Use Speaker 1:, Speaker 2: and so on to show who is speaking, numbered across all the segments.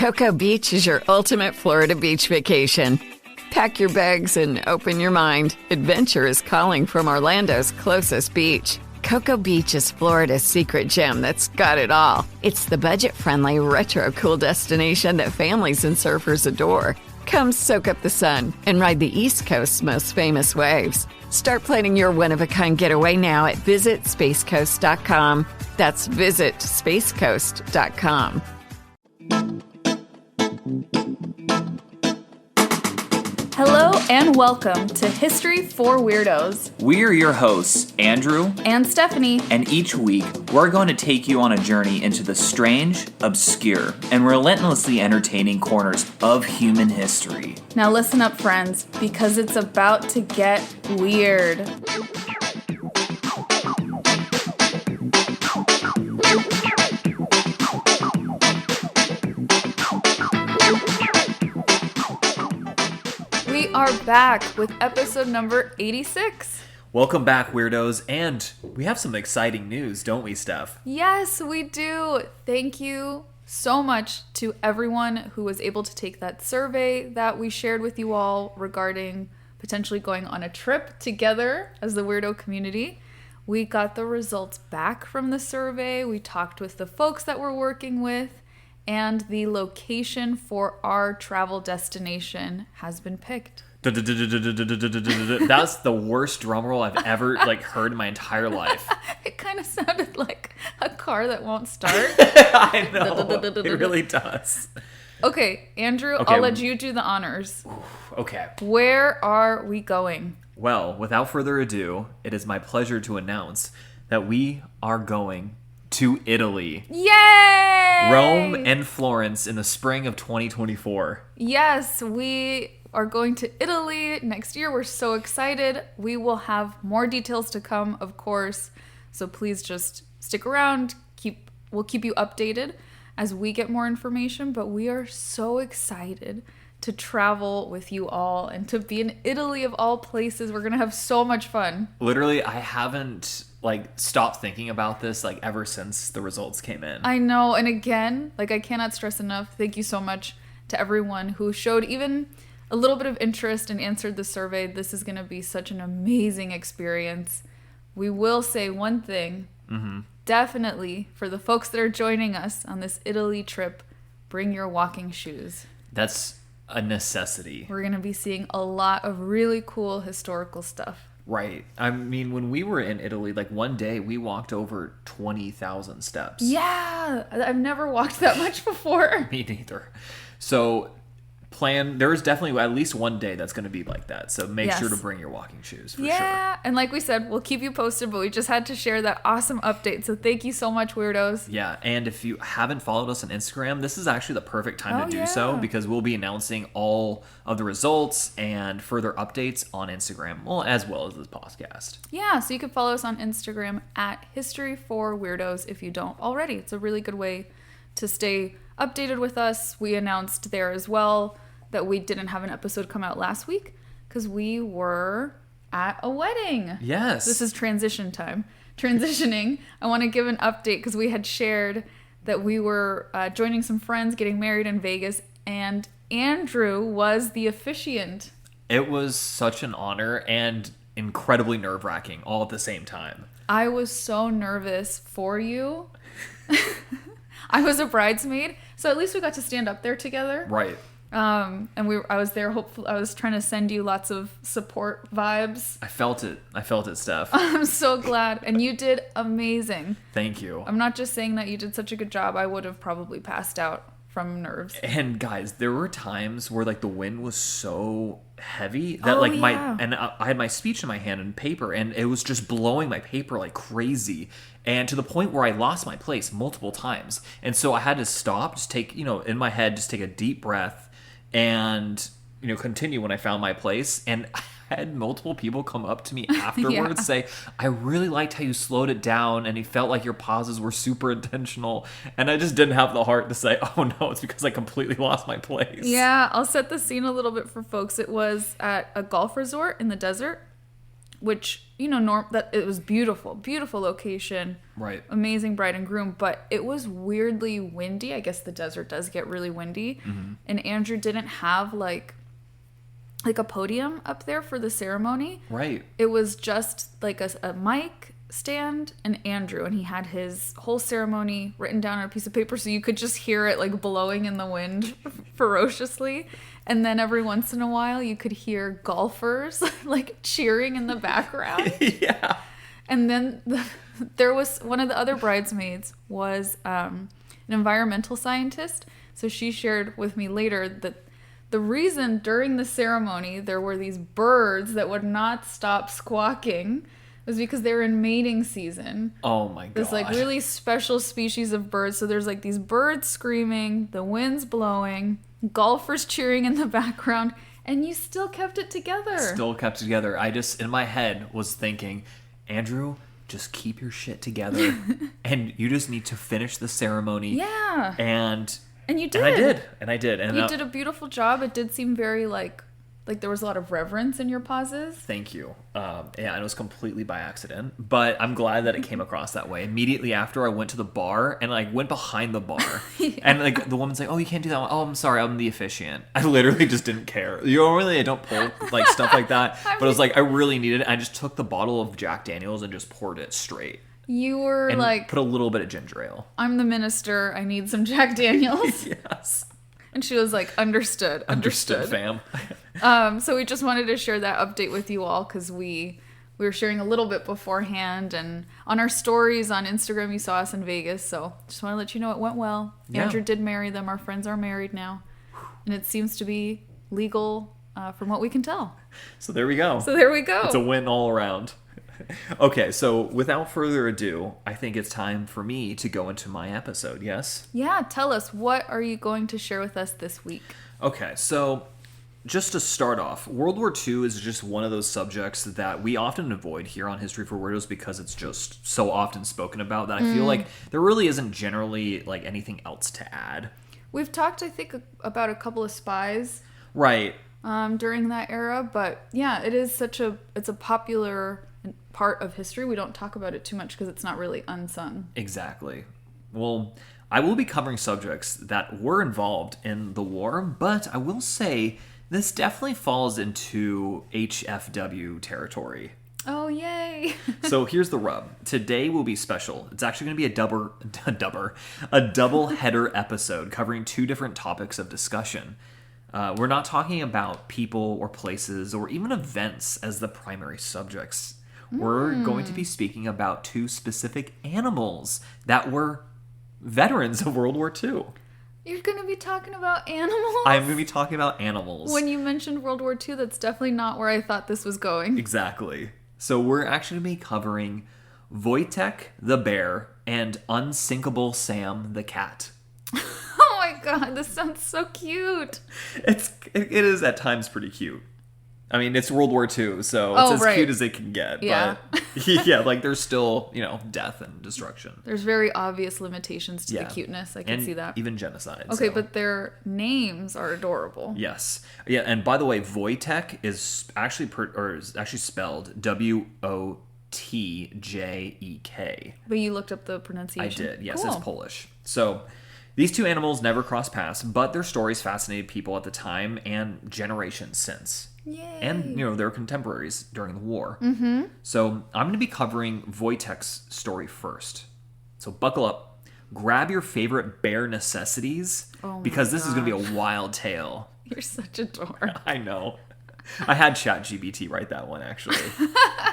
Speaker 1: Cocoa Beach is your ultimate Florida beach vacation. Pack your bags and open your mind. Adventure is calling from Orlando's closest beach. Cocoa Beach is Florida's secret gem that's got it all. It's the budget-friendly, retro-cool destination that families and surfers adore. Come soak up the sun and ride the East Coast's most famous waves. Start planning your one-of-a-kind getaway now at visitspacecoast.com. That's visitspacecoast.com.
Speaker 2: Hello and welcome to History for Weirdos.
Speaker 3: We're your hosts, Andrew
Speaker 2: and Stephanie.
Speaker 3: And each week, we're going to take you on a journey into the strange, obscure, and relentlessly entertaining corners of human history.
Speaker 2: Now listen up, friends, because it's about to get weird. We are back with episode number 86.
Speaker 4: Welcome back, weirdos, and we have some exciting news, don't we, Steph?
Speaker 2: Yes, we do. Thank you so much to everyone who was able to take that survey that we shared with you all regarding potentially going on a trip together as the weirdo community. We got the results back from the survey. We talked with the folks that we're working with, and the location for our travel destination has been picked.
Speaker 4: That's the worst drum roll I've ever heard in my entire life.
Speaker 2: It kind of sounded like a car that won't start.
Speaker 4: I know. It really does.
Speaker 2: Okay, Andrew,
Speaker 4: Okay.
Speaker 2: I'll let you do the honors.
Speaker 4: Okay.
Speaker 2: Where are we going?
Speaker 4: Well, without further ado, it is my pleasure to announce that we are going to Italy.
Speaker 2: Yay!
Speaker 4: Rome and Florence in the spring of 2024.
Speaker 2: Yes, we are going to Italy next year. We're so excited. We will have more details to come, of course. So please just stick around. We'll keep you updated as we get more information. But we are so excited to travel with you all and to be in Italy of all places. We're going to have so much fun.
Speaker 4: Literally, I haven't stopped thinking about this ever since the results came in.
Speaker 2: I know. And again, I cannot stress enough, thank you so much to everyone who showed even a little bit of interest and answered the survey. This is going to be such an amazing experience. We will say one thing. Mm-hmm. Definitely, for the folks that are joining us on this Italy trip, bring your walking shoes.
Speaker 4: That's a necessity.
Speaker 2: We're going to be seeing a lot of really cool historical stuff.
Speaker 4: Right. I mean, when we were in Italy, one day we walked over 20,000 steps.
Speaker 2: Yeah, I've never walked that much before.
Speaker 4: Me neither. So there's definitely at least one day that's going to be like that. So make sure to bring your walking shoes for sure.
Speaker 2: Yeah, and like we said, we'll keep you posted, but we just had to share that awesome update. So thank you so much, weirdos.
Speaker 4: Yeah, and if you haven't followed us on Instagram, this is actually the perfect time to do so, because we'll be announcing all of the results and further updates on Instagram, as well as this podcast.
Speaker 2: Yeah, so you can follow us on Instagram at History for Weirdos if you don't already. It's a really good way to stay updated with us. We announced there as well that we didn't have an episode come out last week because we were at a wedding.
Speaker 4: Yes.
Speaker 2: This is transition time. Transitioning, I want to give an update because we had shared that we were joining some friends getting married in Vegas, and Andrew was the officiant.
Speaker 4: It was such an honor and incredibly nerve-wracking all at the same time.
Speaker 2: I was so nervous for you. I was a bridesmaid, so at least we got to stand up there together.
Speaker 4: Right.
Speaker 2: And I was there. Hopefully, I was trying to send you lots of support vibes.
Speaker 4: I felt it, Steph.
Speaker 2: I'm so glad, and you did amazing.
Speaker 4: Thank you.
Speaker 2: I'm not just saying that you did such a good job. I would have probably passed out from nerves.
Speaker 4: And guys, there were times where the wind was so heavy that I had my speech in my hand and paper, and it was just blowing my paper like crazy, and to the point where I lost my place multiple times. And so I had to stop, just take, in my head, just take a deep breath and continue when I found my place. And I had multiple people come up to me afterwards say, I really liked how you slowed it down, and it felt like your pauses were super intentional. And I just didn't have the heart to say, oh no, it's because I completely lost my place.
Speaker 2: Yeah, I'll set the scene a little bit for folks. It was at a golf resort in the desert. which, you know, that it was beautiful location.
Speaker 4: Right.
Speaker 2: Amazing bride and groom, but it was weirdly windy. I guess the desert does get really windy. Mm-hmm. And Andrew didn't have like a podium up there for the ceremony.
Speaker 4: Right.
Speaker 2: It was just like a mic stand and Andrew, and he had his whole ceremony written down on a piece of paper, so you could just hear it like blowing in the wind ferociously. And then every once in a while you could hear golfers like cheering in the background.
Speaker 4: Yeah.
Speaker 2: And then there was one of the other bridesmaids was an environmental scientist, so she shared with me later that the reason during the ceremony there were these birds that would not stop squawking was because they were in mating season.
Speaker 4: Oh my god.
Speaker 2: This like really special species of birds. So there's like these birds screaming, the wind's blowing, golfers cheering in the background, and you still kept it together.
Speaker 4: Still kept it together. I just, in my head, was thinking, Andrew, just keep your shit together. And you just need to finish the ceremony.
Speaker 2: Yeah.
Speaker 4: And
Speaker 2: you did.
Speaker 4: And I did. And
Speaker 2: you did a beautiful job. It did seem very like there was a lot of reverence in your pauses.
Speaker 4: Thank you. Yeah, and it was completely by accident, but I'm glad that it came across that way. Immediately after, I went to the bar and like went behind the bar, yeah. And like the woman's like, "Oh, you can't do that one. Oh, I'm sorry, I'm the officiant." I literally just didn't care. I don't pull like stuff like that, but it was like I really needed it. I just took the bottle of Jack Daniels and just poured it straight.
Speaker 2: You were
Speaker 4: and
Speaker 2: like,
Speaker 4: put a little bit of ginger ale.
Speaker 2: "I'm the minister. I need some Jack Daniels."
Speaker 4: Yes.
Speaker 2: And she was like, understood,
Speaker 4: fam.
Speaker 2: So we just wanted to share that update with you all because we were sharing a little bit beforehand, and on our stories on Instagram you saw us in Vegas, so just want to let you know it went well.
Speaker 4: Yeah.
Speaker 2: Andrew did marry them. Our friends are married now, and it seems to be legal from what we can tell.
Speaker 4: So there we go. It's a win all around. Okay, so without further ado, I think it's time for me to go into my episode, yes?
Speaker 2: Yeah, tell us, what are you going to share with us this week?
Speaker 4: Okay, so just to start off, World War II is just one of those subjects that we often avoid here on History for Weirdos because it's just so often spoken about that I feel like there really isn't generally like anything else to add.
Speaker 2: We've talked, I think, about a couple of spies.
Speaker 4: Right.
Speaker 2: During that era, but yeah, it's a popular part of history. We don't talk about it too much because it's not really unsung.
Speaker 4: Exactly. Well, I will be covering subjects that were involved in the war, but I will say this definitely falls into HFW territory.
Speaker 2: Oh, yay.
Speaker 4: So here's the rub. Today will be special. It's actually going to be a double header episode covering two different topics of discussion. We're not talking about people or places or even events as the primary subjects. We're going to be speaking about two specific animals that were veterans of World War II.
Speaker 2: You're going to be talking about animals?
Speaker 4: I'm going to be talking about animals.
Speaker 2: When you mentioned World War II, that's definitely not where I thought this was going.
Speaker 4: Exactly. So we're actually going to be covering Wojtek the Bear and Unsinkable Sam the Cat.
Speaker 2: Oh my god, this sounds so cute.
Speaker 4: It is at times pretty cute. I mean, it's World War II, so it's as cute as it can get.
Speaker 2: Yeah.
Speaker 4: But yeah, like there's still, death and destruction.
Speaker 2: There's very obvious limitations to the cuteness. I can see that.
Speaker 4: Even genocide.
Speaker 2: Okay,
Speaker 4: so.
Speaker 2: But their names are adorable.
Speaker 4: Yes. Yeah, and by the way, Wojtek is actually spelled Wotjek.
Speaker 2: But you looked up the pronunciation.
Speaker 4: I did. Yes,
Speaker 2: cool.
Speaker 4: It's Polish. So these two animals never crossed paths, but their stories fascinated people at the time and generations since.
Speaker 2: Yay.
Speaker 4: And, their contemporaries during the war. Mm-hmm. So I'm going to be covering Wojtek's story first. So buckle up. Grab your favorite bear necessities because this is going to be a wild tale.
Speaker 2: You're such a dork.
Speaker 4: I know. I had ChatGPT write that one, actually.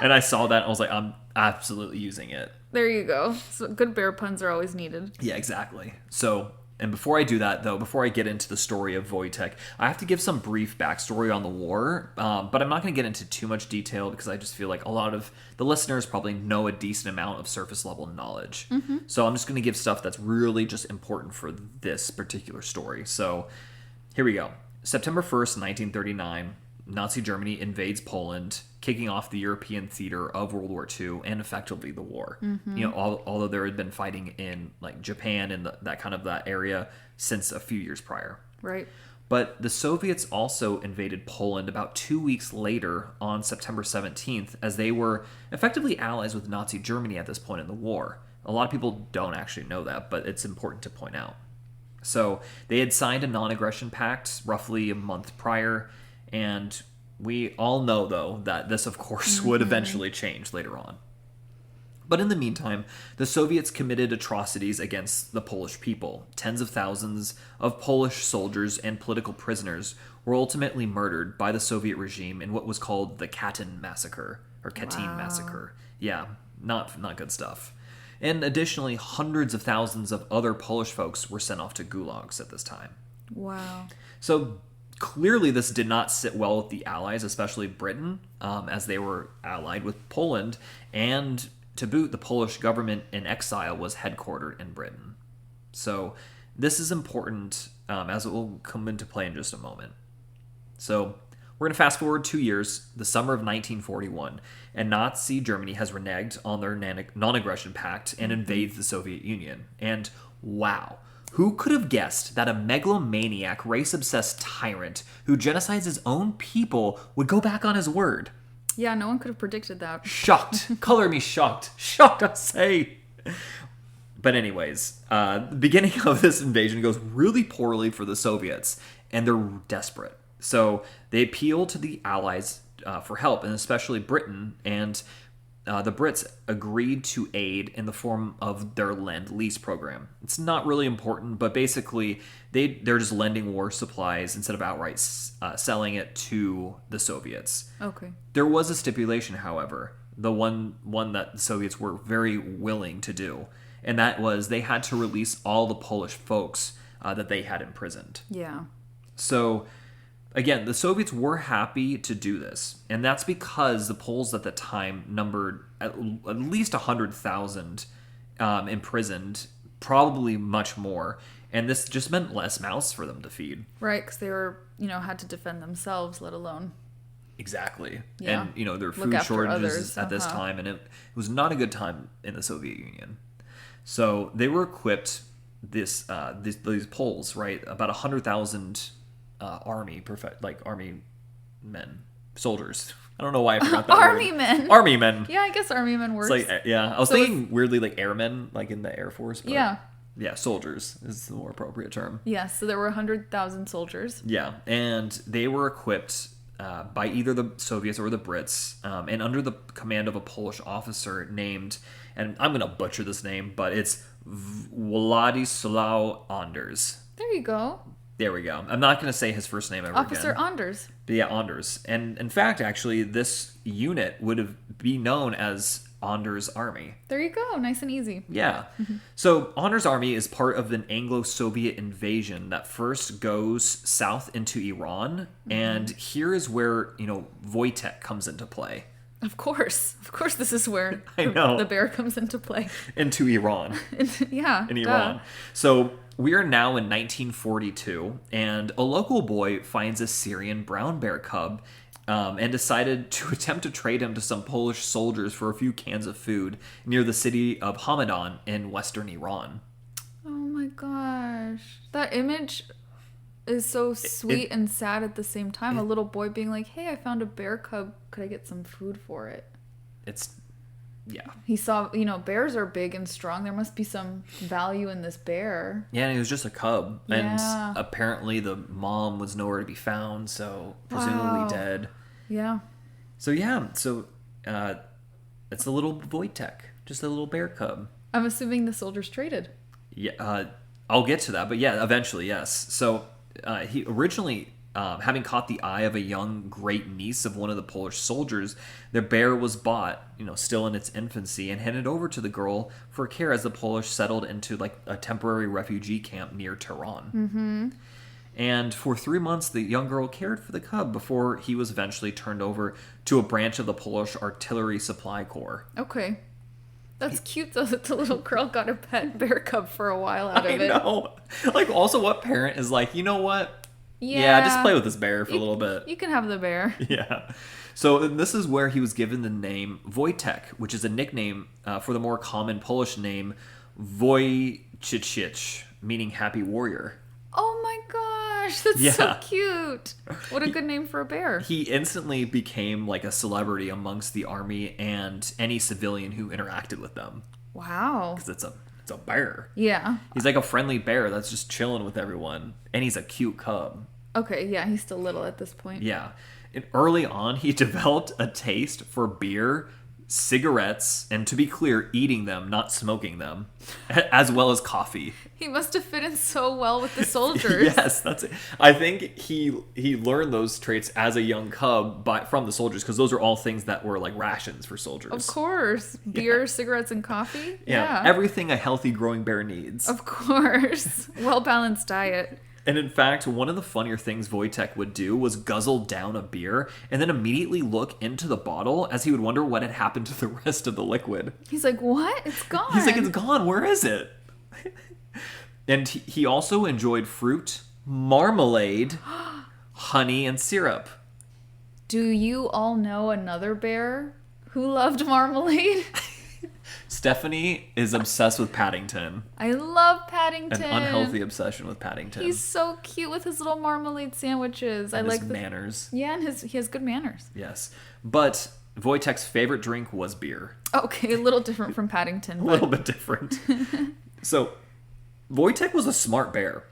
Speaker 4: And I saw that and I was like, I'm absolutely using it.
Speaker 2: There you go. So good bear puns are always needed.
Speaker 4: Yeah, exactly. So, and before I do that, though, before I get into the story of Wojtek, I have to give some brief backstory on the war, but I'm not going to get into too much detail because I just feel like a lot of the listeners probably know a decent amount of surface level knowledge. Mm-hmm. So I'm just going to give stuff that's really just important for this particular story. So here we go. September 1st, 1939, Nazi Germany invades Poland, kicking off the European theater of World War II and effectively the war. Mm-hmm. Although there had been fighting in like Japan and that area since a few years prior.
Speaker 2: Right.
Speaker 4: But the Soviets also invaded Poland about 2 weeks later on September 17th, as they were effectively allies with Nazi Germany at this point in the war. A lot of people don't actually know that, but it's important to point out. So they had signed a non-aggression pact roughly a month prior, and we all know, though, that this, of course, would eventually change later on. But in the meantime, the Soviets committed atrocities against the Polish people. Tens of thousands of Polish soldiers and political prisoners were ultimately murdered by the Soviet regime in what was called the Katyn Massacre, or Katyn Massacre. Yeah, not good stuff. And additionally, hundreds of thousands of other Polish folks were sent off to gulags at this time.
Speaker 2: Wow.
Speaker 4: So clearly this did not sit well with the Allies, especially Britain, as they were allied with Poland, and to boot, the Polish government in exile was headquartered in Britain. So this is important, as it will come into play in just a moment. So we're going to fast forward 2 years, the summer of 1941, and Nazi Germany has reneged on their non-aggression pact and invades the Soviet Union. And wow, who could have guessed that a megalomaniac, race-obsessed tyrant who genocides his own people would go back on his word?
Speaker 2: Yeah, no one could have predicted that.
Speaker 4: Shocked. Color me shocked. Shocked, I say. But anyways, the beginning of this invasion goes really poorly for the Soviets, and they're desperate. So they appeal to the Allies for help, and especially Britain, and the Brits agreed to aid in the form of their Lend-Lease program. It's not really important, but basically they're just lending war supplies instead of outright selling it to the Soviets.
Speaker 2: Okay.
Speaker 4: There was a stipulation, however, the one that the Soviets were very willing to do, and that was they had to release all the Polish folks that they had imprisoned.
Speaker 2: Yeah.
Speaker 4: So again, the Soviets were happy to do this, and that's because the Poles at the time numbered at least 100,000 imprisoned, probably much more, and this just meant less mouths for them to feed.
Speaker 2: Right, because they were, had to defend themselves, let alone.
Speaker 4: Exactly.
Speaker 2: Yeah.
Speaker 4: And, there were food shortages at this time, and it was not a good time in the Soviet Union. So they were equipped, these Poles, right, about 100,000 army men, soldiers. I don't know why I forgot that
Speaker 2: Army
Speaker 4: word.
Speaker 2: men.
Speaker 4: Army men.
Speaker 2: Yeah, I guess army men works.
Speaker 4: It's like, yeah, I was thinking weirdly like airmen, like in the Air Force. But yeah, soldiers is the more appropriate term.
Speaker 2: Yeah, so there were 100,000 soldiers.
Speaker 4: Yeah, and they were equipped by either the Soviets or the Brits, and under the command of a Polish officer named, and I'm going to butcher this name, but it's Władysław Anders.
Speaker 2: There you go.
Speaker 4: There we go. I'm not going to say his first name ever
Speaker 2: Officer
Speaker 4: again.
Speaker 2: Anders.
Speaker 4: But yeah, Anders. And in fact, actually, this unit would be known as Anders' Army.
Speaker 2: There you go. Nice and easy.
Speaker 4: Yeah. So Anders' Army is part of an Anglo-Soviet invasion that first goes south into Iran. And here is where, Wojtek comes into play.
Speaker 2: Of course. Of course this is where
Speaker 4: I know.
Speaker 2: The bear comes into play.
Speaker 4: Into Iran.
Speaker 2: Yeah.
Speaker 4: In Iran. So we are now in 1942, and a local boy finds a Syrian brown bear cub and decided to attempt to trade him to some Polish soldiers for a few cans of food near the city of Hamadan in western Iran.
Speaker 2: Oh my gosh. That image is so sweet and sad at the same time. A little boy being like, hey, I found a bear cub. Could I get some food for it?
Speaker 4: Yeah.
Speaker 2: He saw, bears are big and strong. There must be some value in this bear.
Speaker 4: Yeah, and he was just a cub.
Speaker 2: Yeah.
Speaker 4: And apparently the mom was nowhere to be found, so presumably dead.
Speaker 2: Yeah.
Speaker 4: So it's a little Wojtek, just a little bear cub.
Speaker 2: I'm assuming the soldiers traded.
Speaker 4: Yeah, I'll get to that, but yeah, eventually, yes. So he originally, having caught the eye of a young great niece of one of the Polish soldiers, the bear was bought, still in its infancy, and handed over to the girl for care as the Polish settled into like a temporary refugee camp near Tehran. Mm-hmm. And for 3 months, the young girl cared for the cub before he was eventually turned over to a branch of the Polish Artillery Supply Corps.
Speaker 2: Okay. That's cute, though, that the little girl got a pet bear cub for a while out of it.
Speaker 4: I know. Like, also, what parent is like, you know what? Yeah, just play with this bear for a little bit.
Speaker 2: You can have the bear.
Speaker 4: Yeah. So this is where he was given the name Wojtek, which is a nickname for the more common Polish name Wojciech, meaning happy warrior.
Speaker 2: Oh my gosh. gosh, that's so
Speaker 4: Yeah.
Speaker 2: cute. What a good name for a bear.
Speaker 4: He instantly became like a celebrity amongst the army and any civilian who interacted with them.
Speaker 2: Wow.
Speaker 4: Because it's a bear.
Speaker 2: Yeah.
Speaker 4: He's like a friendly bear that's just chilling with everyone. And he's a cute cub.
Speaker 2: Okay, yeah, he's still little at this point.
Speaker 4: Yeah. And early on, he developed a taste for beer, cigarettes, and to be clear, eating them, not smoking them, as well as coffee.
Speaker 2: He must have fit in so well with the soldiers.
Speaker 4: Yes, that's it. I think he learned those traits as a young cub from the soldiers, because those are all things that were like rations for soldiers.
Speaker 2: Of course. Beer, cigarettes, and coffee?
Speaker 4: Yeah. Everything a healthy growing bear needs.
Speaker 2: Of course. Well-balanced diet.
Speaker 4: And in fact, one of the funnier things Wojtek would do was guzzle down a beer and then immediately look into the bottle as he would wonder what had happened to the rest of the liquid.
Speaker 2: He's like, what? It's gone.
Speaker 4: He's like, it's gone. Where is it? And he also enjoyed fruit, marmalade, honey, and syrup.
Speaker 2: Do you all know another bear who loved marmalade?
Speaker 4: Stephanie is obsessed with Paddington.
Speaker 2: I love Paddington.
Speaker 4: An unhealthy obsession with Paddington.
Speaker 2: He's so cute with his little marmalade sandwiches.
Speaker 4: And
Speaker 2: I like
Speaker 4: his manners.
Speaker 2: Yeah, and he has good manners.
Speaker 4: Yes. But Wojtek's favorite drink was beer.
Speaker 2: Okay, a little different from Paddington.
Speaker 4: A little bit different. So, Wojtek was a smart bear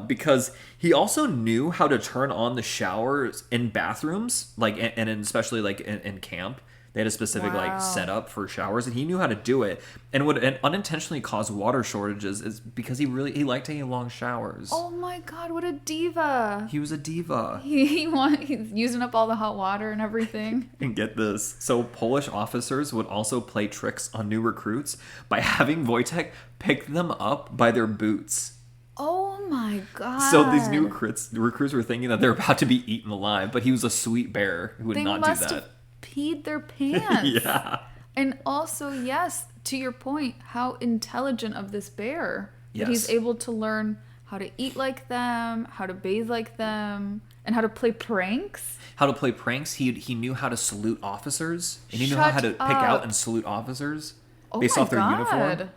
Speaker 4: because he also knew how to turn on the showers in bathrooms, like, and especially like in camp. They had a specific like setup for showers, and he knew how to do it, and would unintentionally cause water shortages is because he liked taking long showers.
Speaker 2: Oh my god, what a diva!
Speaker 4: He was a diva.
Speaker 2: He's using up all the hot water and everything.
Speaker 4: And get this, so Polish officers would also play tricks on new recruits by having Wojtek pick them up by their boots.
Speaker 2: Oh my god!
Speaker 4: So these new recruits were thinking that they're about to be eaten alive, but he was a sweet bear who would not do that.
Speaker 2: Peed their pants.
Speaker 4: Yeah.
Speaker 2: And also, yes, to your point, how intelligent of this bear.
Speaker 4: Yes.
Speaker 2: That he's able to learn how to eat like them, how to bathe like them, and how to play pranks.
Speaker 4: How to play pranks. He knew how to salute officers. And he knew how to pick out and salute officers based off their uniform.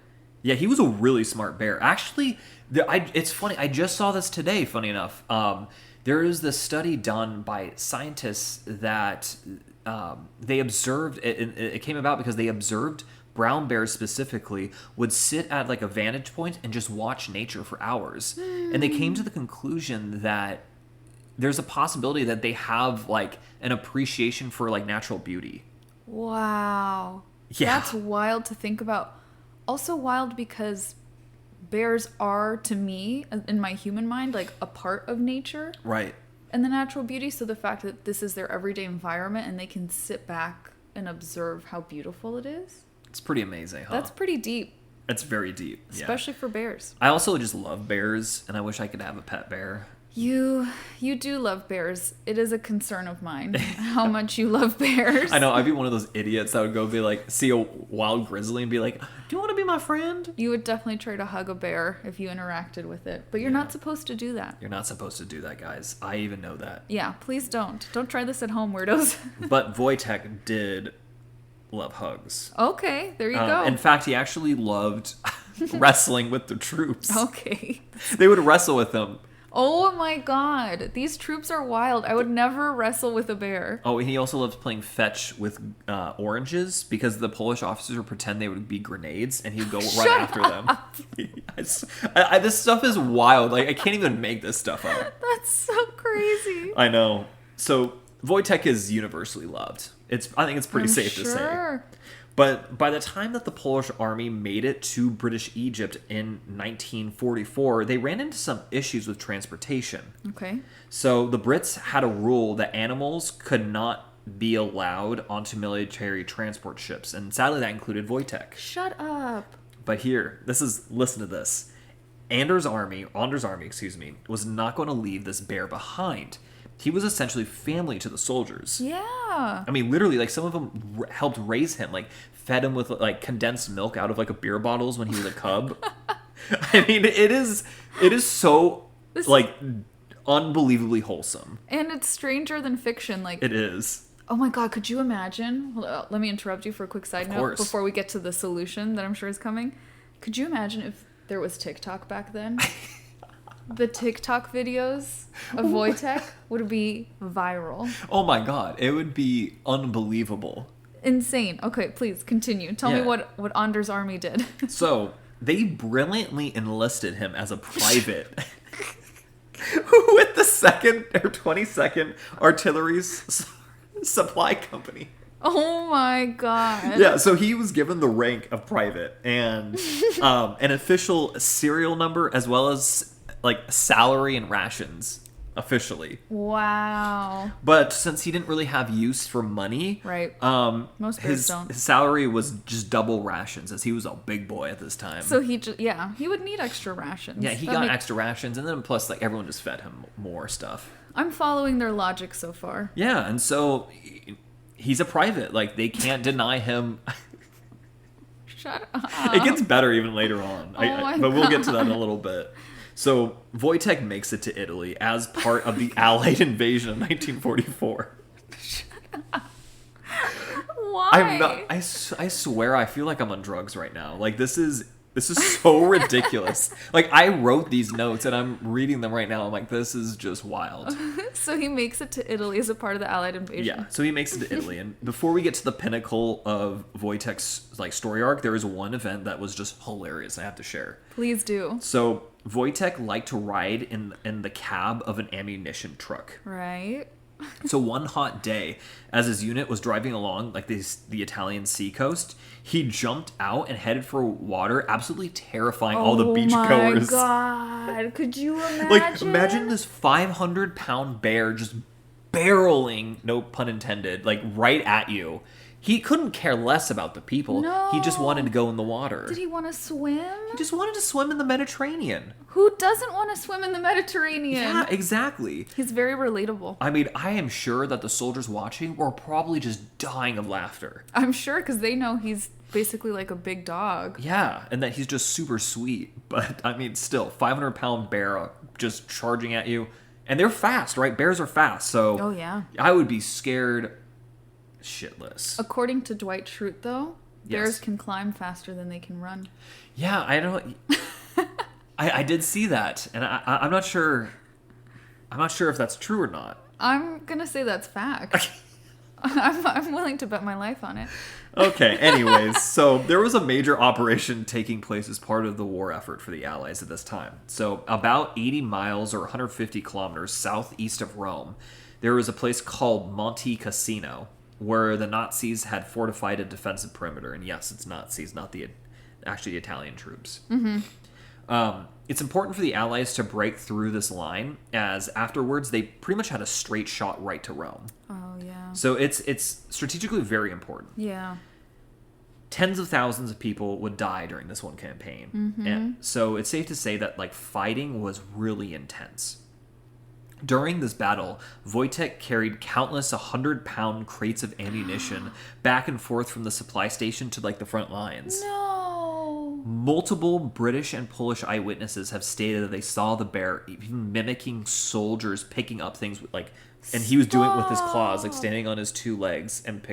Speaker 4: Yeah, he was a really smart bear. Actually, it's funny. I just saw this today, funny enough. There is this study done by scientists that... they observed, it came about because they observed brown bears specifically would sit at like a vantage point and just watch nature for hours. And they came to the conclusion that there's a possibility that they have like an appreciation for like natural beauty.
Speaker 2: Wow.
Speaker 4: Yeah.
Speaker 2: That's wild to think about. Also wild because bears are, to me, in my human mind, like a part of nature.
Speaker 4: Right.
Speaker 2: And the natural beauty, so the fact that this is their everyday environment and they can sit back and observe how beautiful it is.
Speaker 4: It's pretty amazing, huh?
Speaker 2: That's pretty deep.
Speaker 4: It's very deep.
Speaker 2: Especially for bears.
Speaker 4: I also just love bears, and I wish I could have a pet bear.
Speaker 2: You do love bears. It is a concern of mine how much you love bears.
Speaker 4: I know. I'd be one of those idiots that would go be like, see a wild grizzly and be like, do you want to be my friend?
Speaker 2: You would definitely try to hug a bear if you interacted with it. But you're not supposed to do that.
Speaker 4: You're not supposed to do that, guys. I even know that.
Speaker 2: Yeah, please don't. Don't try this at home, weirdos.
Speaker 4: But Wojtek did love hugs.
Speaker 2: Okay, there you go.
Speaker 4: In fact, he actually loved wrestling with the troops.
Speaker 2: Okay.
Speaker 4: They would wrestle with him.
Speaker 2: Oh my god, these troops are wild. I would never wrestle with a bear.
Speaker 4: Oh, and he also loves playing fetch with oranges because the Polish officers would pretend they would be grenades, and he'd go run after them. This stuff is wild. Like, I can't even make this stuff up.
Speaker 2: That's so crazy.
Speaker 4: I know. So Wojtek is universally loved. I think it's pretty safe to say. But by the time that the Polish army made it to British Egypt in 1944, they ran into some issues with transportation.
Speaker 2: Okay.
Speaker 4: So the Brits had a rule that animals could not be allowed onto military transport ships, and sadly that included Wojtek.
Speaker 2: Shut up.
Speaker 4: But listen to this. Anders' army, was not going to leave this bear behind. He was essentially family to the soldiers.
Speaker 2: Yeah.
Speaker 4: I mean, literally, like, some of them helped raise him, like, fed him with, like, condensed milk out of, like, a beer bottles when he was a cub. I mean, it is so, unbelievably wholesome.
Speaker 2: And it's stranger than fiction. Like,
Speaker 4: it is.
Speaker 2: Oh my god, could you imagine? Let me interrupt you for a quick side note before we get to the solution that I'm sure is coming. Could you imagine if there was TikTok back then? the TikTok videos of Wojtek would be viral.
Speaker 4: Oh my god, it would be unbelievable.
Speaker 2: Insane. Okay, please continue. Tell me what Anders' army did.
Speaker 4: So, they brilliantly enlisted him as a private with the 2nd or 22nd Artillery Supply Company.
Speaker 2: Oh my god.
Speaker 4: Yeah, so he was given the rank of private and an official serial number as well as like salary and rations officially.
Speaker 2: Wow.
Speaker 4: But since he didn't really have use for money,
Speaker 2: right? Most
Speaker 4: his
Speaker 2: don't.
Speaker 4: His salary was just double rations as he was a big boy at this time.
Speaker 2: So he would need extra rations.
Speaker 4: Yeah, he got extra rations, and then plus like everyone just fed him more stuff.
Speaker 2: I'm following their logic so far.
Speaker 4: Yeah, and so he's a private. Like they can't deny him.
Speaker 2: Shut up.
Speaker 4: It gets better even later on. But we'll get to that in a little bit. So Wojtek makes it to Italy as part of the Allied invasion of 1944.
Speaker 2: Why?
Speaker 4: I'm not. I swear I feel like I'm on drugs right now. Like this is so ridiculous. Like I wrote these notes and I'm reading them right now. I'm like, this is just wild.
Speaker 2: So he makes it to Italy as a part of the Allied invasion.
Speaker 4: Yeah. So he makes it to Italy, and before we get to the pinnacle of Wojtek's like story arc, there is one event that was just hilarious. I have to share.
Speaker 2: Please do.
Speaker 4: So Wojtek liked to ride in the cab of an ammunition truck.
Speaker 2: Right.
Speaker 4: So one hot day, as his unit was driving along like the Italian sea coast, he jumped out and headed for water, absolutely terrifying all the beachgoers.
Speaker 2: Oh my god! Could you imagine?
Speaker 4: Like imagine this 500-pound bear just barreling, no pun intended, like right at you. He couldn't care less about the people.
Speaker 2: No.
Speaker 4: He just wanted to go in the water.
Speaker 2: Did he want to swim?
Speaker 4: He just wanted to swim in the Mediterranean.
Speaker 2: Who doesn't want to swim in the Mediterranean?
Speaker 4: Yeah, exactly.
Speaker 2: He's very relatable.
Speaker 4: I mean, I am sure that the soldiers watching were probably just dying of laughter.
Speaker 2: I'm sure, because they know he's basically like a big dog.
Speaker 4: Yeah, and that he's just super sweet. But, I mean, still, 500-pound bear just charging at you. And they're fast, right? Bears are fast, so...
Speaker 2: Oh, yeah.
Speaker 4: I would be scared shitless.
Speaker 2: According to Dwight Schrute, though,
Speaker 4: Yes.
Speaker 2: bears can climb faster than they can run.
Speaker 4: Yeah, I don't... I did see that, and I'm not sure... I'm not sure if that's true or not.
Speaker 2: I'm gonna say that's fact. I'm willing to bet my life on it.
Speaker 4: Okay, anyways, so there was a major operation taking place as part of the war effort for the Allies at this time. So about 80 miles or 150 kilometers southeast of Rome, there was a place called Monte Cassino, where the Nazis had fortified a defensive perimeter. And yes, it's Nazis, not the Italian troops. Mm-hmm. It's important for the Allies to break through this line, as afterwards they pretty much had a straight shot right to Rome.
Speaker 2: Oh, yeah.
Speaker 4: So it's strategically very important.
Speaker 2: Yeah.
Speaker 4: Tens of thousands of people would die during this one campaign.
Speaker 2: Mm-hmm.
Speaker 4: And so it's safe to say that like fighting was really intense. During this battle, Wojtek carried countless 100-pound crates of ammunition back and forth from the supply station to like the front lines.
Speaker 2: No.
Speaker 4: Multiple British and Polish eyewitnesses have stated that they saw the bear even mimicking soldiers picking up things like, and he was doing it with his claws, like standing on his two legs and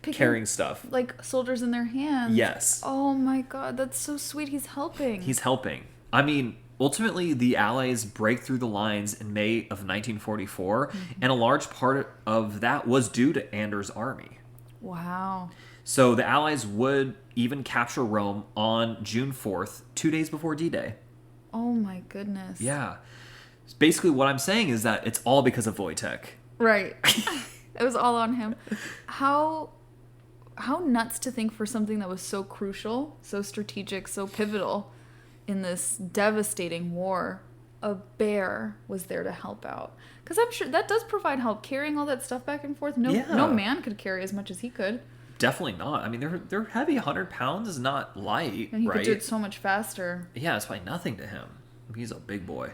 Speaker 4: carrying stuff.
Speaker 2: Like soldiers in their hands.
Speaker 4: Yes.
Speaker 2: Oh my god, that's so sweet. He's helping.
Speaker 4: He's helping. I mean, ultimately, the Allies break through the lines in May of 1944, and a large part of that was due to Anders' army.
Speaker 2: Wow.
Speaker 4: So the Allies would even capture Rome on June 4th, 2 days before D-Day.
Speaker 2: Oh my goodness.
Speaker 4: Yeah. Basically, what I'm saying is that it's all because of Wojtek.
Speaker 2: Right. It was all on him. How nuts to think for something that was so crucial, so strategic, so pivotal in this devastating war, a bear was there to help out. Because I'm sure that does provide help, carrying all that stuff back and forth. No man could carry as much as he could.
Speaker 4: Definitely not. I mean, they're heavy. 100 pounds is not light,
Speaker 2: And he
Speaker 4: right?
Speaker 2: could do it so much faster.
Speaker 4: Yeah, it's probably nothing to him. He's a big boy.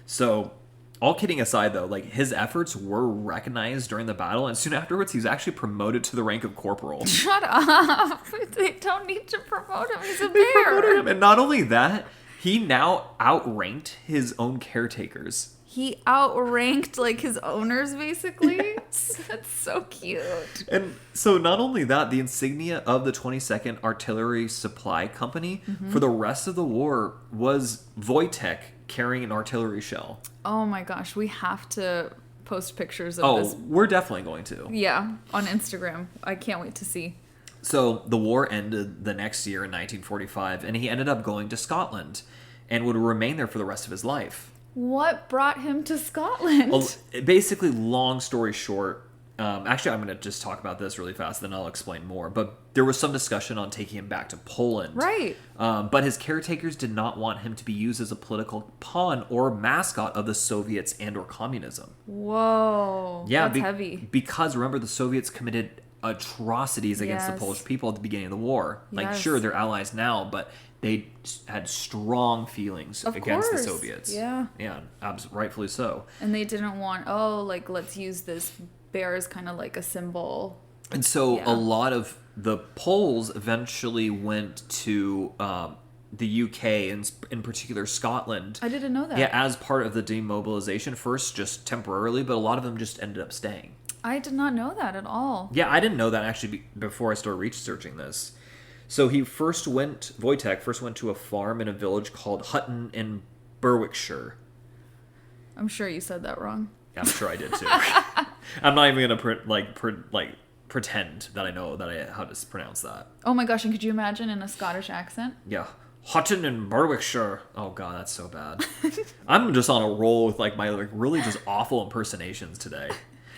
Speaker 4: So, all kidding aside, though, like his efforts were recognized during the battle, and soon afterwards, he was actually promoted to the rank of corporal.
Speaker 2: Shut up! They don't need to promote him. He's a
Speaker 4: They promoted
Speaker 2: bear.
Speaker 4: him, and not only that, he now outranked his own caretakers.
Speaker 2: He outranked like his owners, basically. Yes. That's so cute.
Speaker 4: And so not only that, the insignia of the 22nd Artillery Supply Company for the rest of the war was Wojtek carrying an artillery shell.
Speaker 2: Oh my gosh, we have to post pictures of this.
Speaker 4: Oh, we're definitely going to.
Speaker 2: Yeah, on Instagram. I can't wait to see.
Speaker 4: So the war ended the next year in 1945, and he ended up going to Scotland and would remain there for the rest of his life.
Speaker 2: What brought him to Scotland?
Speaker 4: Well, basically, long story short, actually, I'm going to just talk about this really fast, then I'll explain more. But there was some discussion on taking him back to Poland.
Speaker 2: Right.
Speaker 4: But his caretakers did not want him to be used as a political pawn or mascot of the Soviets and or communism.
Speaker 2: Whoa.
Speaker 4: Yeah,
Speaker 2: that's heavy.
Speaker 4: Because remember, the Soviets committed atrocities against the Polish people at the beginning of the war. Like, sure, they're allies now, but they had strong feelings against the Soviets.
Speaker 2: Yeah.
Speaker 4: Yeah, rightfully so.
Speaker 2: And they didn't want, let's use this bear as kind of like a symbol.
Speaker 4: And so a lot of the Poles eventually went to the UK, and in particular Scotland.
Speaker 2: I didn't know that.
Speaker 4: Yeah, as part of the demobilization, first just temporarily, but a lot of them just ended up staying.
Speaker 2: I did not know that at all.
Speaker 4: Yeah, I didn't know that actually before I started researching this. So Wojtek first went to a farm in a village called Hutton in Berwickshire.
Speaker 2: I'm sure you said that wrong.
Speaker 4: I'm sure I did too. I'm not even gonna pretend that I know how to pronounce that.
Speaker 2: Oh my gosh! And could you imagine in a Scottish accent?
Speaker 4: Yeah, Hutton in Berwickshire. Oh god, that's so bad. I'm just on a roll with my really just awful impersonations today.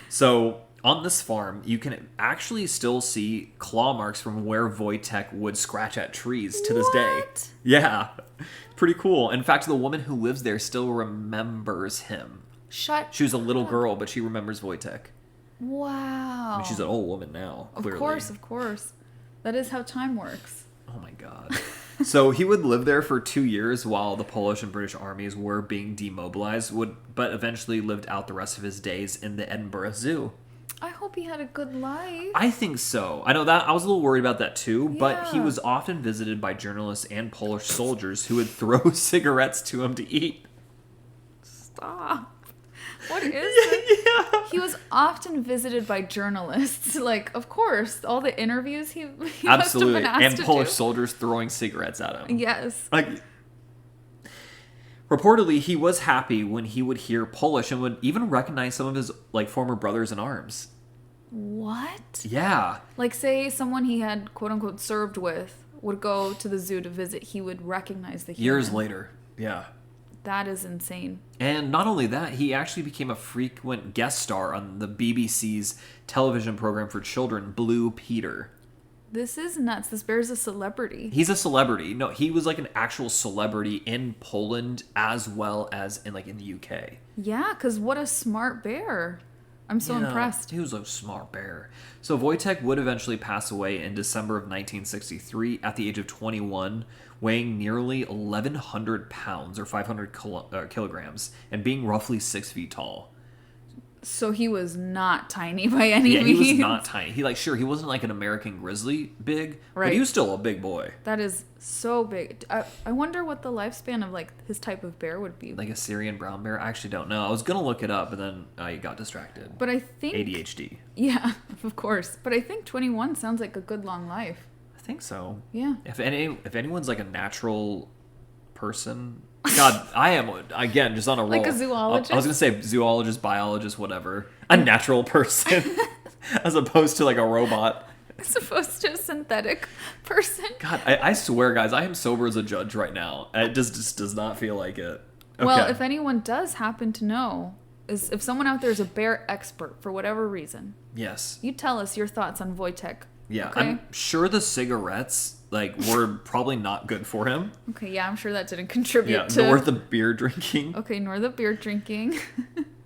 Speaker 4: So on this farm, you can actually still see claw marks from where Wojtek would scratch at trees to this day. Yeah, pretty cool. In fact, the woman who lives there still remembers him. She was a little girl, but she remembers Wojtek.
Speaker 2: Wow.
Speaker 4: I mean, she's an old woman now, clearly.
Speaker 2: Of course. That is how time works.
Speaker 4: Oh my god. So he would live there for 2 years while the Polish and British armies were being demobilized, but eventually lived out the rest of his days in the Edinburgh Zoo.
Speaker 2: I hope he had a good life.
Speaker 4: I think so. I know that I was a little worried about that too, but he was often visited by journalists and Polish soldiers who would throw cigarettes to him to eat.
Speaker 2: Stop. What is this? Yeah. He was often visited by journalists. Of course, all the interviews he
Speaker 4: absolutely
Speaker 2: must have been asked
Speaker 4: and
Speaker 2: to
Speaker 4: Polish
Speaker 2: do.
Speaker 4: soldiers throwing cigarettes at him.
Speaker 2: Yes.
Speaker 4: Reportedly, he was happy when he would hear Polish and would even recognize some of his former brothers in arms.
Speaker 2: What?
Speaker 4: Yeah.
Speaker 2: Say someone he had quote unquote served with would go to the zoo to visit, he would recognize the human.
Speaker 4: Years later. Yeah.
Speaker 2: That is insane.
Speaker 4: And not only that, he actually became a frequent guest star on the BBC's television program for children, Blue Peter.
Speaker 2: This is nuts. This bear's a celebrity.
Speaker 4: He's a celebrity. No, he was an actual celebrity in Poland as well as in the UK.
Speaker 2: Yeah, because what a smart bear. I'm so impressed.
Speaker 4: He was a smart bear. So Wojtek would eventually pass away in December of 1963 at the age of 21, weighing nearly 1,100 pounds or 500 kilograms and being roughly 6 feet tall.
Speaker 2: So he was not tiny by any means.
Speaker 4: Yeah, he was not tiny. He he wasn't an American grizzly big,
Speaker 2: right.
Speaker 4: But he was still a big boy.
Speaker 2: That is so big. I wonder what the lifespan of his type of bear would be.
Speaker 4: A Syrian brown bear? I actually don't know. I was going to look it up, but then I got distracted.
Speaker 2: But I think...
Speaker 4: ADHD.
Speaker 2: Yeah, of course. But I think 21 sounds like a good long life.
Speaker 4: I think so.
Speaker 2: Yeah.
Speaker 4: If anyone's a natural person... God, I am, again, just on a roll.
Speaker 2: Like a zoologist?
Speaker 4: I was going to say zoologist, biologist, whatever. A natural person. As opposed to a robot.
Speaker 2: As opposed to a synthetic person.
Speaker 4: God, I swear, guys, I am sober as a judge right now. It just does not feel like it. Okay.
Speaker 2: Well, if anyone does happen to know, if someone out there is a bear expert for whatever reason.
Speaker 4: Yes.
Speaker 2: You tell us your thoughts on Wojtek.
Speaker 4: Yeah,
Speaker 2: okay?
Speaker 4: I'm sure the cigarettes were probably not good for him.
Speaker 2: Okay, yeah, I'm sure that didn't contribute to...
Speaker 4: nor the beer drinking.
Speaker 2: Okay, nor the beer drinking.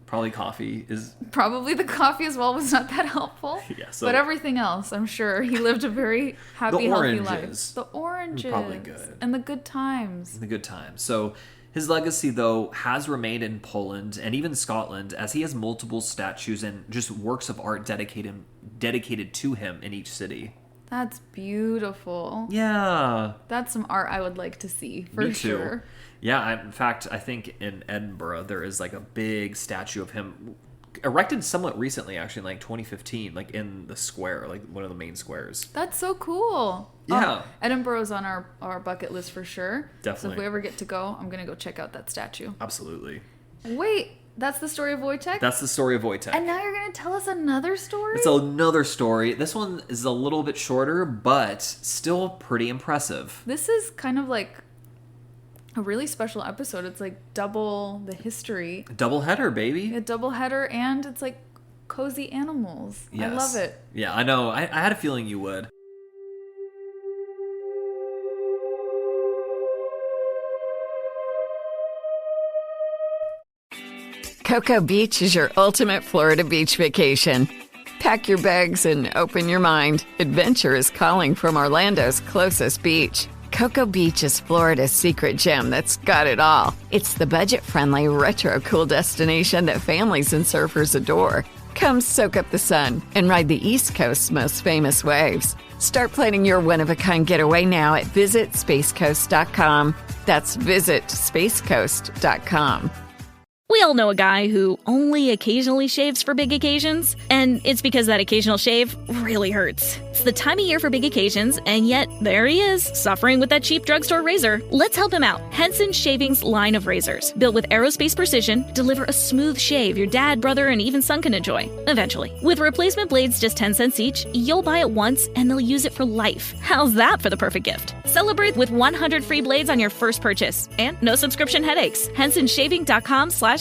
Speaker 4: Probably coffee is...
Speaker 2: Probably the coffee as well was not that helpful.
Speaker 4: Yeah, so...
Speaker 2: But everything else, I'm sure he lived a very happy, healthy life. The oranges.
Speaker 4: Probably good.
Speaker 2: And the good times.
Speaker 4: The good times. So... His legacy, though, has remained in Poland and even Scotland, as he has multiple statues and just works of art dedicated to him in each city.
Speaker 2: That's beautiful.
Speaker 4: Yeah.
Speaker 2: That's some art I would like to see, for
Speaker 4: Me too.
Speaker 2: sure.
Speaker 4: Yeah, in fact, I think in Edinburgh there is a big statue of him erected somewhat recently, actually, in like 2015, like in the square, like one of the main squares.
Speaker 2: That's so cool.
Speaker 4: Yeah.
Speaker 2: Edinburgh's on our bucket list for sure.
Speaker 4: Definitely.
Speaker 2: So if we ever get to go, I'm going to go check out that statue.
Speaker 4: Absolutely.
Speaker 2: Wait, that's the story of Wojtek?
Speaker 4: That's the story of Wojtek.
Speaker 2: And now you're going to tell us another story?
Speaker 4: It's another story. This one is a little bit shorter, but still pretty impressive.
Speaker 2: This is kind of like a really special episode. It's like double the history.
Speaker 4: Double header, baby.
Speaker 2: A double header, and it's like cozy animals.
Speaker 4: Yes.
Speaker 2: I love it.
Speaker 4: Yeah, I know. I had a feeling you would.
Speaker 1: Cocoa Beach is your ultimate Florida beach vacation. Pack your bags and open your mind. Adventure is calling from Orlando's closest beach. Cocoa Beach is Florida's secret gem that's got it all. It's the budget-friendly, retro-cool destination that families and surfers adore. Come soak up the sun and ride the East Coast's most famous waves. Start planning your one-of-a-kind getaway now at visitspacecoast.com. That's visitspacecoast.com.
Speaker 5: We all know a guy who only occasionally shaves for big occasions, and it's because that occasional shave really hurts. It's the time of year for big occasions, and yet there he is, suffering with that cheap drugstore razor. Let's help him out. Henson Shaving's line of razors, built with aerospace precision, deliver a smooth shave your dad, brother, and even son can enjoy, eventually. With replacement blades just 10 cents each, you'll buy it once, and they'll use it for life. How's that for the perfect gift? Celebrate with 100 free blades on your first purchase, and no subscription headaches. HensonShaving.com/holiday.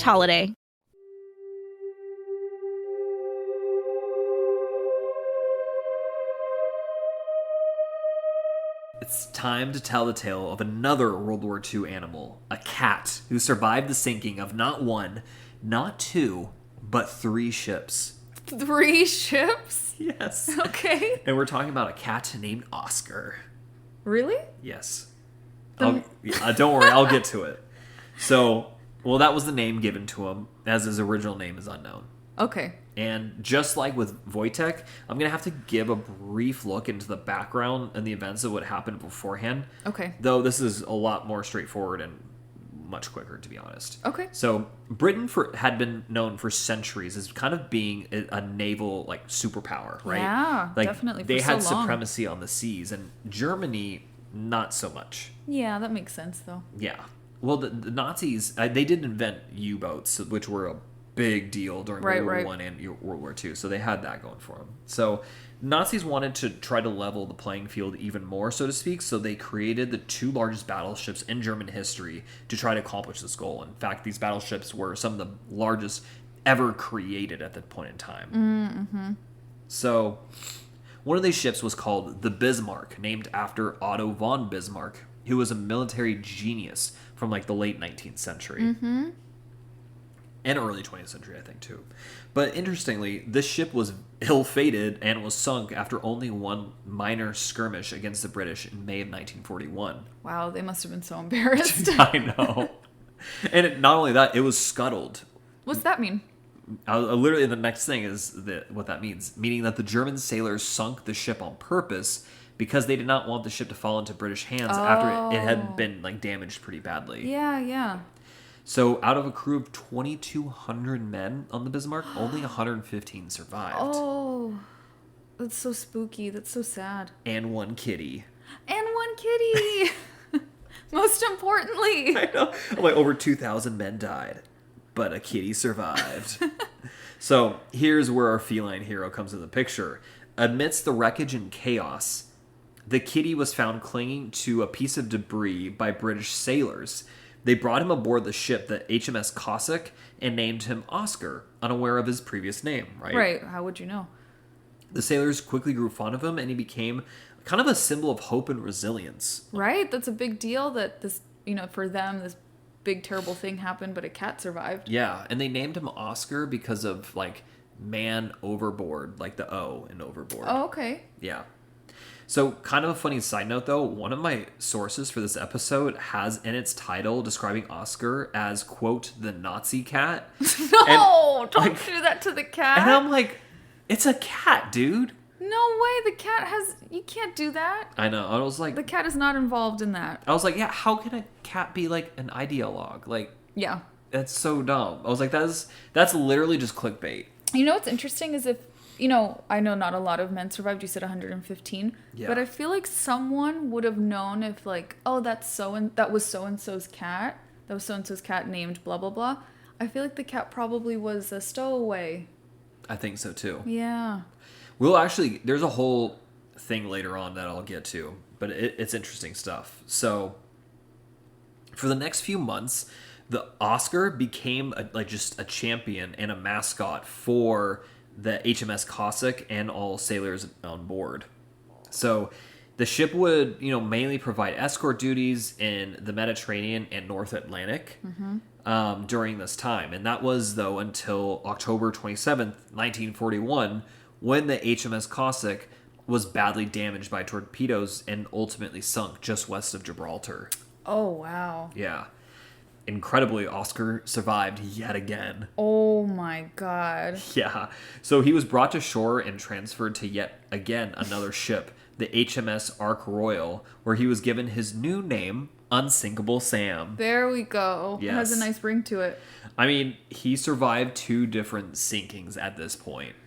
Speaker 4: It's time to tell the tale of another World War II animal, a cat who survived the sinking of not one, not two, but 3 ships.
Speaker 2: 3 ships?
Speaker 4: Yes.
Speaker 2: Okay.
Speaker 4: And we're talking about a cat named Oscar.
Speaker 2: Really?
Speaker 4: Yes. Don't worry, I'll get to it. So, well, that was the name given to him, as his original name is unknown.
Speaker 2: Okay.
Speaker 4: And just like with Wojtek, I'm going to have to give a brief look into the background and the events of what happened beforehand.
Speaker 2: Okay.
Speaker 4: Though this is a lot more straightforward and much quicker, to be honest.
Speaker 2: Okay.
Speaker 4: So Britain had been known for centuries as kind of being a naval superpower, right?
Speaker 2: Yeah,
Speaker 4: like,
Speaker 2: definitely.
Speaker 4: They
Speaker 2: for
Speaker 4: had
Speaker 2: so long.
Speaker 4: supremacy on the seas, and Germany not so much.
Speaker 2: Yeah, that makes sense though.
Speaker 4: Yeah. Well, the Nazis, they did invent U-boats, which were a big deal during World War I and World War II. So they had that going for them. So Nazis wanted to try to level the playing field even more, so to speak. So they created the 2 largest battleships in German history to try to accomplish this goal. In fact, these battleships were some of the largest ever created at that point in time. Mm-hmm. So one of these ships was called the Bismarck, named after Otto von Bismarck, who was a military genius from like the late 19th century. Mm-hmm. And early 20th century, I think, too. But interestingly, this ship was ill-fated and was sunk after only one minor skirmish against the British in May of 1941.
Speaker 2: Wow, they must have been so embarrassed.
Speaker 4: I know. And not only that, it was scuttled.
Speaker 2: What's that mean?
Speaker 4: Literally, the next thing is what that means. Meaning that the German sailors sunk the ship on purpose because they did not want the ship to fall into British hands after it had been damaged pretty badly.
Speaker 2: Yeah.
Speaker 4: So out of a crew of 2,200 men on the Bismarck, only 115 survived.
Speaker 2: Oh, that's so spooky. That's so sad.
Speaker 4: And 1 kitty.
Speaker 2: And 1 kitty. Most importantly.
Speaker 4: I know. Over 2,000 men died, but a kitty survived. So here's where our feline hero comes in the picture. Amidst the wreckage and chaos, the kitty was found clinging to a piece of debris by British sailors. They brought him aboard the ship, the HMS Cossack, and named him Oscar, unaware of his previous name, right?
Speaker 2: Right. How would you know?
Speaker 4: The sailors quickly grew fond of him, and he became kind of a symbol of hope and resilience.
Speaker 2: Right. That's a big deal that this, for them, this big, terrible thing happened, but a cat survived.
Speaker 4: Yeah, and they named him Oscar because of, man overboard, like the O in overboard.
Speaker 2: Oh, okay.
Speaker 4: Yeah. So, kind of a funny side note, though, one of my sources for this episode has in its title describing Oscar as, quote, the Nazi cat.
Speaker 2: No! Don't do that to the cat.
Speaker 4: And I'm like, it's a cat, dude.
Speaker 2: No way. The cat you can't do that.
Speaker 4: I know. I was like...
Speaker 2: The cat is not involved in that.
Speaker 4: I was like, yeah, how can a cat be, an ideologue?
Speaker 2: Yeah.
Speaker 4: That's so dumb. I was like, that's literally just clickbait.
Speaker 2: You know what's interesting is if, you know, I know not a lot of men survived. You said 115.
Speaker 4: Yeah.
Speaker 2: But I feel like someone would have known if, like, oh, that was so-and-so's cat. That was so-and-so's cat named blah, blah, blah. I feel like the cat probably was a stowaway.
Speaker 4: I think so, too.
Speaker 2: Yeah.
Speaker 4: There's a whole thing later on that I'll get to, but it's interesting stuff. So, for the next few months, the Oscar became just a champion and a mascot for the HMS Cossack and all sailors on board. So the ship would, mainly provide escort duties in the Mediterranean and North Atlantic during this time. And that was, though, until October 27th, 1941, when the HMS Cossack was badly damaged by torpedoes and ultimately sunk just west of Gibraltar.
Speaker 2: Oh, wow.
Speaker 4: Yeah. Incredibly, Oscar survived yet again.
Speaker 2: Oh my God.
Speaker 4: Yeah. So he was brought to shore and transferred to yet again another ship, the HMS Ark Royal, where he was given his new name, Unsinkable Sam.
Speaker 2: There we go.
Speaker 4: Yes.
Speaker 2: It has a nice ring to it.
Speaker 4: I mean, he survived 2 different sinkings at this point.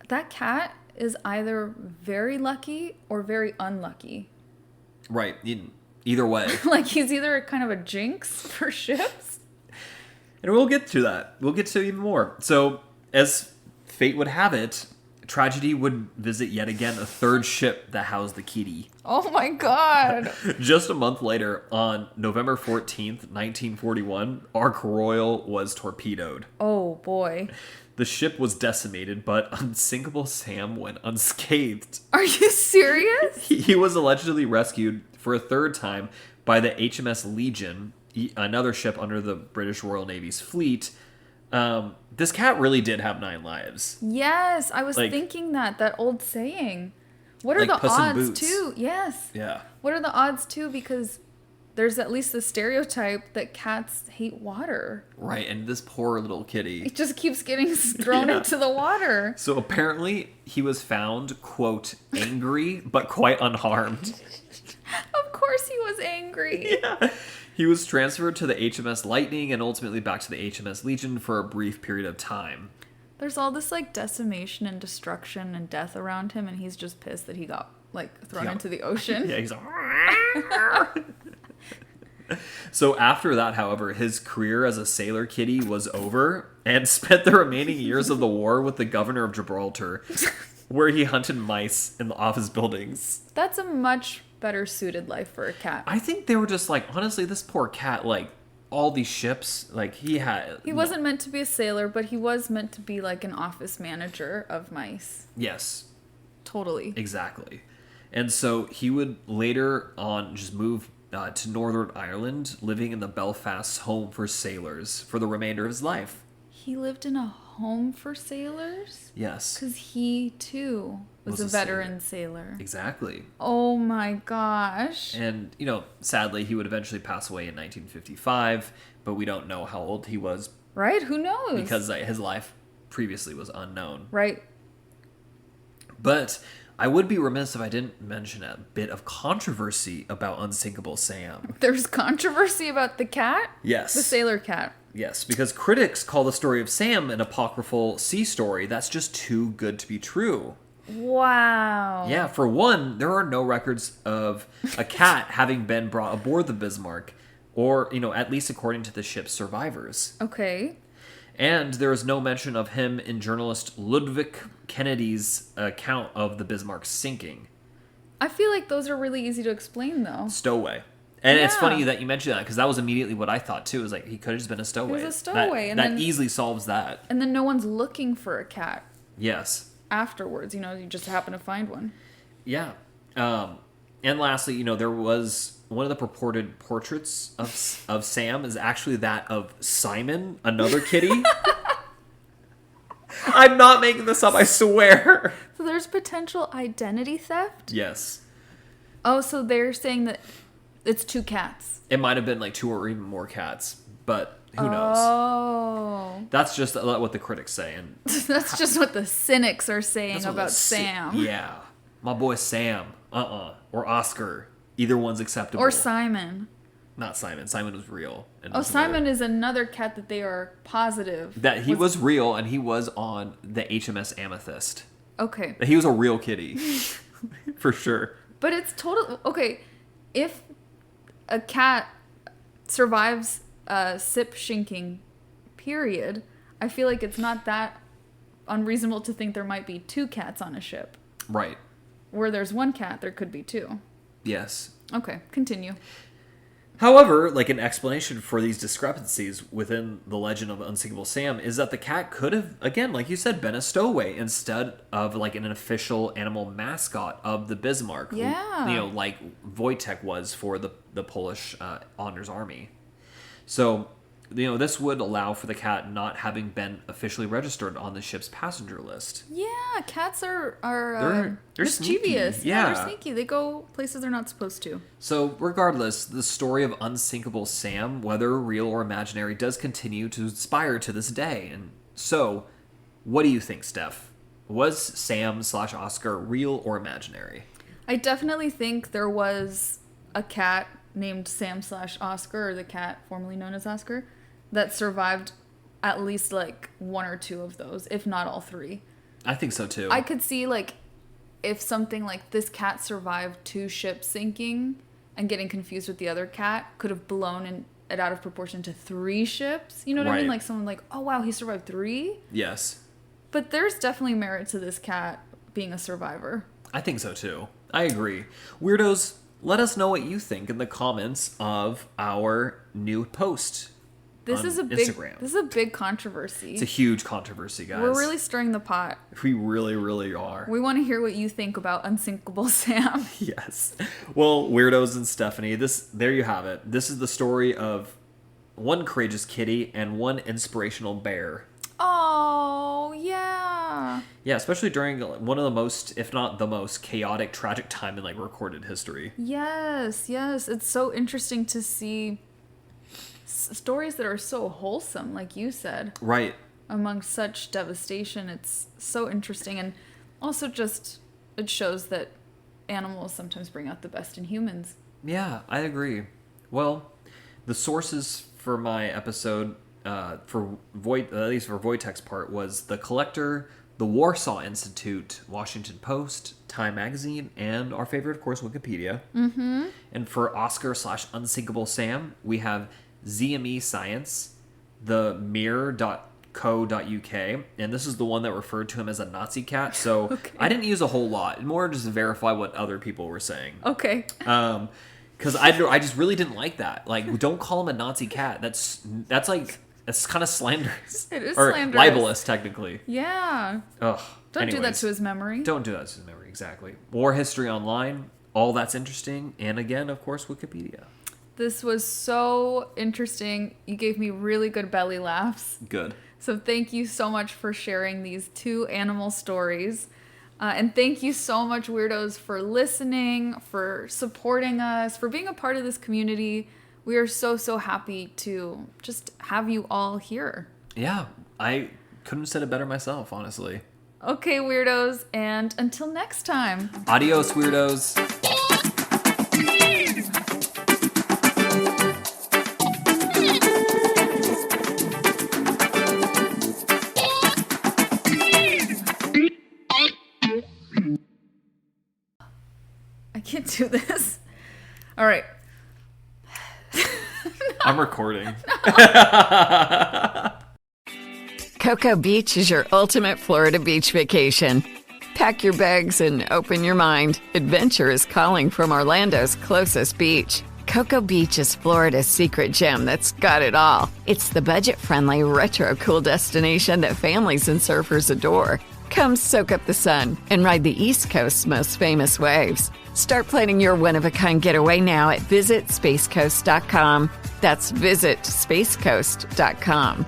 Speaker 2: That cat is either very lucky or very unlucky.
Speaker 4: Right. Either way.
Speaker 2: Like, he's either kind of a jinx for ships.
Speaker 4: And we'll get to that. We'll get to even more. So, as fate would have it, tragedy would visit yet again a third ship that housed the Kitty.
Speaker 2: Oh my God.
Speaker 4: Just a month later, on November 14th, 1941, Ark Royal was torpedoed.
Speaker 2: Oh boy.
Speaker 4: The ship was decimated, but Unsinkable Sam went unscathed.
Speaker 2: Are you serious?
Speaker 4: He was allegedly rescued for a third time by the HMS Legion, another ship under the British Royal Navy's fleet. This cat really did have 9 lives.
Speaker 2: Yes, I was thinking that old saying. What are
Speaker 4: like
Speaker 2: the
Speaker 4: Puss in
Speaker 2: odds
Speaker 4: Boots.
Speaker 2: too? Yes.
Speaker 4: Yeah.
Speaker 2: What are the odds too? Because there's at least the stereotype that cats hate water.
Speaker 4: Right, and this poor little kitty.
Speaker 2: It just keeps getting thrown into the water.
Speaker 4: So apparently he was found, quote, angry, but quite unharmed.
Speaker 2: Of course he was angry.
Speaker 4: Yeah. He was transferred to the HMS Lightning and ultimately back to the HMS Legion for a brief period of time.
Speaker 2: There's all this decimation and destruction and death around him, and he's just pissed that he got thrown into the ocean.
Speaker 4: Yeah, he's like... So after that, however, his career as a sailor kitty was over and spent the remaining years of the war with the governor of Gibraltar, where he hunted mice in the office buildings.
Speaker 2: That's a much better suited life for a cat.
Speaker 4: I think they were just honestly, this poor cat, all these ships, he
Speaker 2: wasn't meant to be a sailor, but he was meant to be an office manager of mice.
Speaker 4: Yes.
Speaker 2: Totally.
Speaker 4: Exactly. And so he would later on just move to Northern Ireland, living in the Belfast Home for Sailors for the remainder of his life.
Speaker 2: He lived in a home for sailors?
Speaker 4: Yes.
Speaker 2: Because he, too, was a veteran sailor.
Speaker 4: Exactly.
Speaker 2: Oh my gosh.
Speaker 4: And, sadly, he would eventually pass away in 1955, but we don't know how old he was.
Speaker 2: Right? Who knows?
Speaker 4: Because his life previously was unknown.
Speaker 2: Right.
Speaker 4: But I would be remiss if I didn't mention a bit of controversy about Unsinkable Sam.
Speaker 2: There's controversy about the cat?
Speaker 4: Yes.
Speaker 2: The sailor cat.
Speaker 4: Yes, because critics call the story of Sam an apocryphal sea story that's just too good to be true.
Speaker 2: Wow.
Speaker 4: Yeah, for one, there are no records of a cat having been brought aboard the Bismarck, or, at least according to the ship's survivors.
Speaker 2: Okay.
Speaker 4: And there is no mention of him in journalist Ludwig Kennedy's account of the Bismarck sinking.
Speaker 2: I feel like those are really easy to explain, though.
Speaker 4: Stowaway. And it's
Speaker 2: Yeah.
Speaker 4: funny that you mentioned that, because that was immediately what I thought, too. Is he could have just been a stowaway.
Speaker 2: He was a stowaway.
Speaker 4: That easily solves that.
Speaker 2: And then no one's looking for a cat
Speaker 4: Yes.
Speaker 2: afterwards. You just happen to find one.
Speaker 4: Yeah. And lastly, there was one of the purported portraits of Sam is actually that of Simon, another kitty. I'm not making this up, I swear.
Speaker 2: So there's potential identity theft?
Speaker 4: Yes.
Speaker 2: Oh, so they're saying that it's 2 cats.
Speaker 4: It might have been 2 or even more cats, but who knows?
Speaker 2: Oh.
Speaker 4: That's just what the critics say. And
Speaker 2: That's just what the cynics are saying
Speaker 4: that's what
Speaker 2: about
Speaker 4: the
Speaker 2: Sam.
Speaker 4: Yeah. My boy Sam. Or Oscar. Either one's acceptable.
Speaker 2: Or Simon.
Speaker 4: Not Simon. Simon was real.
Speaker 2: Simon is another cat that they are positive.
Speaker 4: That he was real, and he was on the HMS Amethyst.
Speaker 2: Okay.
Speaker 4: That he was a real kitty. For sure.
Speaker 2: But it's total... Okay, if a cat survives sip shinking, period, I feel like it's not that unreasonable to think there might be 2 cats on a ship.
Speaker 4: Right.
Speaker 2: Where there's 1 cat, there could be 2.
Speaker 4: Yes.
Speaker 2: Okay, continue.
Speaker 4: However, like an explanation for these discrepancies within the legend of Unsinkable Sam is that the cat could have, again, like you said, been a stowaway instead of like an official animal mascot of the Bismarck.
Speaker 2: Yeah.
Speaker 4: Who, like Wojtek was for the Polish Honors Army. So, this would allow for the cat not having been officially registered on the ship's passenger list.
Speaker 2: Yeah, cats are
Speaker 4: they're
Speaker 2: mischievous.
Speaker 4: Sneaky.
Speaker 2: Yeah, they're sneaky. They go places they're not supposed to.
Speaker 4: So, regardless, the story of Unsinkable Sam, whether real or imaginary, does continue to inspire to this day. And so, what do you think, Steph? Was Sam/Oscar real or imaginary?
Speaker 2: I definitely think there was a cat named Sam/Oscar, or the cat formerly known as Oscar, that survived at least like 1 or 2 of those, if not all 3.
Speaker 4: I think so too.
Speaker 2: I could see like if something like this cat survived 2 ships sinking and getting confused with the other cat, could have blown it out of proportion to 3 ships. You know what I mean? Like someone like, oh wow, he survived 3?
Speaker 4: Yes.
Speaker 2: But there's definitely merit to this cat being a survivor.
Speaker 4: I think so too. I agree. Weirdos, let us know what you think in the comments of our new post.
Speaker 2: This is a big controversy.
Speaker 4: It's a huge controversy, guys.
Speaker 2: We're really stirring the pot.
Speaker 4: We really, really are.
Speaker 2: We want to hear what you think about Unsinkable Sam.
Speaker 4: Yes. Well, Weirdos and Stephanie, there you have it. This is the story of 1 courageous kitty and 1 inspirational bear.
Speaker 2: Oh, yeah.
Speaker 4: Yeah, especially during one of the most, if not the most, chaotic, tragic time in like recorded history.
Speaker 2: Yes. It's so interesting to see stories that are so wholesome, like you said.
Speaker 4: Right.
Speaker 2: Among such devastation. It's so interesting. And also just, it shows that animals sometimes bring out the best in humans.
Speaker 4: Yeah, I agree. Well, the sources for my episode, at least for Wojtek's part, was The Collector, the Warsaw Institute, Washington Post, Time Magazine, and our favorite, of course, Wikipedia. Mm-hmm. And for Oscar/Unsinkable Sam, we have ZME Science, the mirror.co.uk, and this is the one that referred to him as a Nazi cat, so okay. I didn't use a whole lot, more just to verify what other people were saying.
Speaker 2: Okay.
Speaker 4: Because I just really didn't like that. Like, don't call him a Nazi cat. That's kind of slanderous.
Speaker 2: It is
Speaker 4: or
Speaker 2: slanderous.
Speaker 4: Libelous, technically.
Speaker 2: Yeah.
Speaker 4: Ugh.
Speaker 2: Don't do that to his memory.
Speaker 4: Don't do that to his memory, exactly. War History Online, all that's interesting, and again, of course, Wikipedia.
Speaker 2: This was so interesting. You gave me really good belly laughs.
Speaker 4: Good.
Speaker 2: So thank you so much for sharing these 2 animal stories. And thank you so much, Weirdos, for listening, for supporting us, for being a part of this community. We are so, so happy to just have you all here. Yeah,
Speaker 4: I couldn't have said it better myself, honestly.
Speaker 2: Okay, Weirdos, and until next time.
Speaker 4: Adios, Weirdos.
Speaker 2: I can't do this. All right.
Speaker 4: I'm recording.
Speaker 1: Cocoa Beach is your ultimate Florida beach vacation. Pack your bags and open your mind. Adventure is calling from Orlando's closest beach. Cocoa Beach is Florida's secret gem that's got it all. It's the budget-friendly, retro-cool destination that families and surfers adore. Come soak up the sun and ride the East Coast's most famous waves. Start planning your one-of-a-kind getaway now at visitspacecoast.com. That's visitspacecoast.com.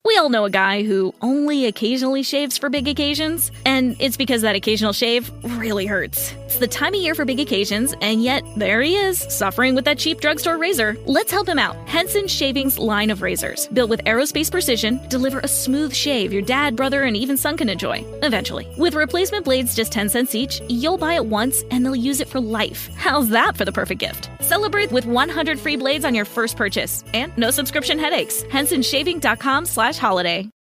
Speaker 5: We all know a guy who only occasionally shaves for big occasions, and it's because that occasional shave really hurts. It's the time of year for big occasions, and yet there he is, suffering with that cheap drugstore razor. Let's help him out. Henson Shaving's line of razors, built with aerospace precision, deliver a smooth shave your dad, brother, and even son can enjoy, eventually. With replacement blades just 10 cents each, you'll buy it once, and they'll use it for life. How's that for the perfect gift? Celebrate with 100 free blades on your first purchase and no subscription headaches. HensonShaving.com/holiday.